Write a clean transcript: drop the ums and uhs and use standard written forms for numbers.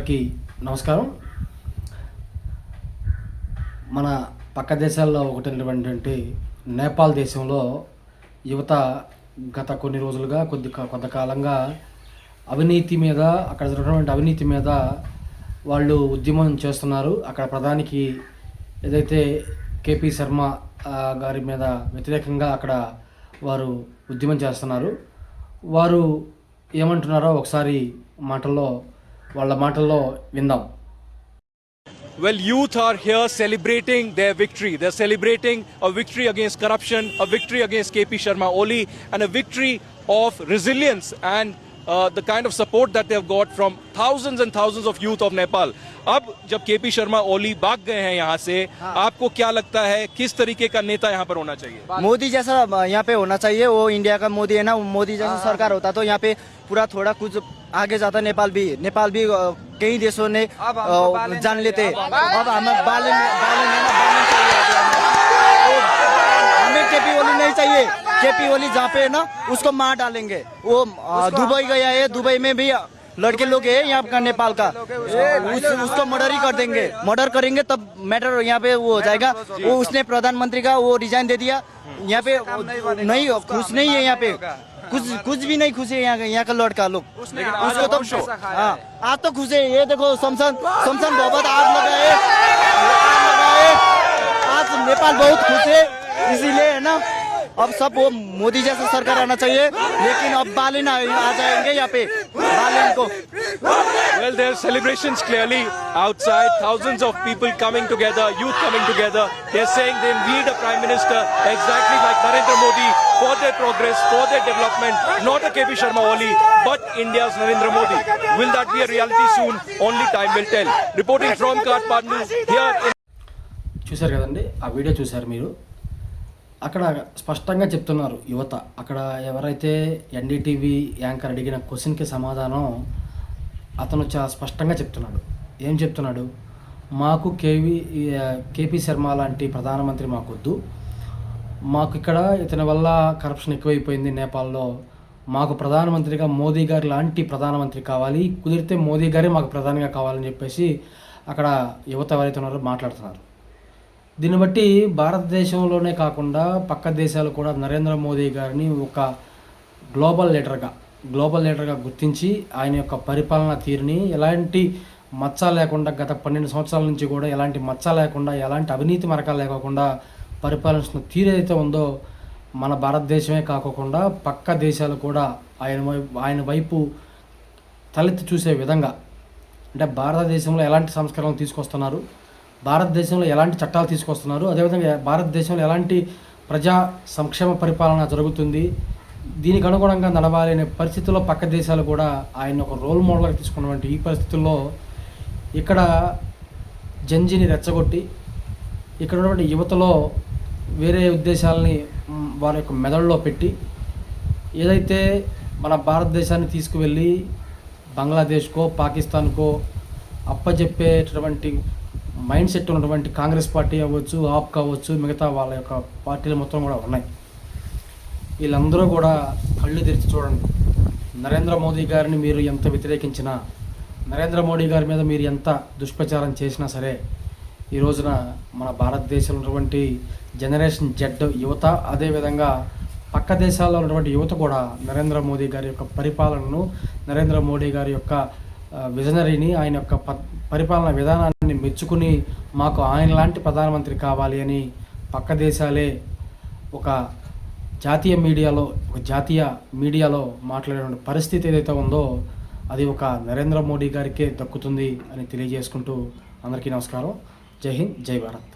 అందరికీ నమస్కారం. మన పక్క దేశాల్లో ఒకటైనటువంటి నేపాల్ దేశంలో యువత గత కొన్ని రోజులుగా కొంతకాలంగా అవినీతి మీద, అక్కడ జరుగుతున్నటువంటి అవినీతి మీద వాళ్ళు ఉద్యమం చేస్తున్నారు. అక్కడ ప్రధానికి ఏదైతే కేపీ శర్మ గారి మీద వ్యతిరేకంగా అక్కడ వారు ఉద్యమం చేస్తున్నారు. వారు ఏమంటున్నారో ఒకసారి వాళ్ళ మాటల్లో విందాం. Well, youth are here celebrating their victory. They're celebrating a victory against corruption, a victory against KP Sharma Oli, and a victory of resilience and the kind of support that they've got from thousands and thousands of youth of Nepal. अब जब KP Sharma Oli भाग गए हैं यहाँ से, आपको क्या लगता है किस तरीके का नेता यहाँ पर होना चाहिए? मोदी जैसा यहाँ पे होना चाहिए. वो इंडिया का मोदी है ना, मोदी जैसा सरकार होता तो यहाँ पे पूरा थोड़ा कुछ आगे जाता. नेपाल भी कई देशों ने जान लेते. अब हमें हमें केपी ओली नहीं चाहिए. केपी ओली जहाँ पे है ना उसको मार डालेंगे. वो दुबई गया है, दुबई में भी लड़के लोग है यहाँ का नेपाल का, उसको मर्डर ही कर देंगे. मर्डर करेंगे तब मैटर यहाँ पे वो हो जाएगा. वो उसने प्रधानमंत्री का वो रिजाइन दे दिया. यहाँ पे नहीं खुश नहीं है. यहाँ पे कुछ भी नहीं खुश है यहाँ का लड़का लोग. उसको तो हाँ आज तो खुश है. ये देखो शमशान बहुत आग लगाए. आज नेपाल बहुत खुश है. इसीलिए है ना अब सब वो मोदी जैसा सरकार आना चाहिए. लेकिन अब बालिन आ जाएंगे यहाँ पे. बालिन को Well, there are celebrations clearly outside. Thousands of people coming together, youth coming together. They're saying they need a prime minister exactly like Narendra Modi for their progress, for their development. Not a KP Sharma Oli, but India's Narendra Modi. Will that be a reality soon? Only time will tell. Reporting from Kathmandu, here in... చూశారు కదండి, ఆ video చూశారు మీరు. అక్కడ స్పష్టంగా చెప్తున్నారు యువత. అక్కడ ఎవరైతే ఎన్డీటీవీ యాంకర్ అడిగిన క్వశ్చన్కి సమాధానం అతను చాలా స్పష్టంగా చెప్తున్నాడు. ఏం చెప్తున్నాడు? మాకు కేపీ శర్మ లాంటి ప్రధానమంత్రి మాకొద్దు. మాకు ఇక్కడ ఇతని వల్ల కరప్షన్ ఎక్కువైపోయింది నేపాల్లో. మాకు ప్రధానమంత్రిగా మోదీ గారి లాంటి ప్రధానమంత్రి కావాలి. కుదిరితే మోదీ గారే మాకు ప్రధానిగా కావాలని చెప్పేసి అక్కడ యువత ఎవరైతే ఉన్నారో మాట్లాడుతున్నారు. దీన్ని బట్టి భారతదేశంలోనే కాకుండా పక్క దేశాలు కూడా నరేంద్ర మోదీ గారిని ఒక గ్లోబల్ లీడర్గా గుర్తించి ఆయన యొక్క పరిపాలనా తీరుని ఎలాంటి మచ్చ లేకుండా గత 12 సంవత్సరాల నుంచి కూడా ఎలాంటి మచ్చ లేకుండా, ఎలాంటి అవినీతి మరకాలు లేకుండా పరిపాలిస్తున్న తీరు ఏదైతే ఉందో మన భారతదేశమే కాకుండా పక్క దేశాలు కూడా ఆయన వైపు తలెత్తి చూసే విధంగా, అంటే భారతదేశంలో ఎలాంటి సంస్కరణలు తీసుకొస్తున్నారు, భారతదేశంలో ఎలాంటి చట్టాలు తీసుకొస్తున్నారు, అదేవిధంగా భారతదేశంలో ఎలాంటి ప్రజా సంక్షేమ పరిపాలన జరుగుతుంది, దీనికి అనుగుణంగా నడవాలి అనే పరిస్థితుల్లో పక్క దేశాలు కూడా ఆయన ఒక రోల్ మోడల్గా తీసుకున్నటువంటి ఈ పరిస్థితుల్లో ఇక్కడ జంజీని రెచ్చగొట్టి ఇక్కడ ఉన్నటువంటి యువతలో వేరే ఉద్దేశాలని వారి యొక్క మెదడులో పెట్టి ఏదైతే మన భారతదేశాన్ని తీసుకువెళ్ళి బంగ్లాదేశ్కో పాకిస్తాన్కో అప్పచెప్పేటటువంటి మైండ్ సెట్ ఉన్నటువంటి కాంగ్రెస్ పార్టీ అవ్వచ్చు, ఆప్ కావచ్చు, మిగతా వాళ్ళ యొక్క పార్టీలు మొత్తం కూడా ఉన్నాయి. వీళ్ళందరూ కూడా కళ్ళు తెరిచి చూడండి. నరేంద్ర మోదీ గారిని మీరు ఎంత వ్యతిరేకించినా, నరేంద్ర మోడీ గారి మీద మీరు ఎంత దుష్ప్రచారం చేసినా సరే, ఈ రోజున మన భారతదేశంలో ఉన్నటువంటి జనరేషన్ జెడ్ యువత, అదేవిధంగా పక్క దేశాల్లో ఉన్నటువంటి యువత కూడా నరేంద్ర మోదీ గారి యొక్క పరిపాలనను, నరేంద్ర మోడీ గారి యొక్క విజనరీని, ఆయన యొక్క పరిపాలన విధానాన్ని మెచ్చుకుని మాకు ఆయన లాంటి ప్రధానమంత్రి కావాలి అని పక్క దేశాలే ఒక జాతీయ మీడియాలో మాట్లాడే పరిస్థితి ఏదైతే ఉందో అది ఒక నరేంద్ర మోడీ గారికే దక్కుతుంది అని తెలియజేసుకుంటూ అందరికీ నమస్కారం. జై హింద్, జై భారత్.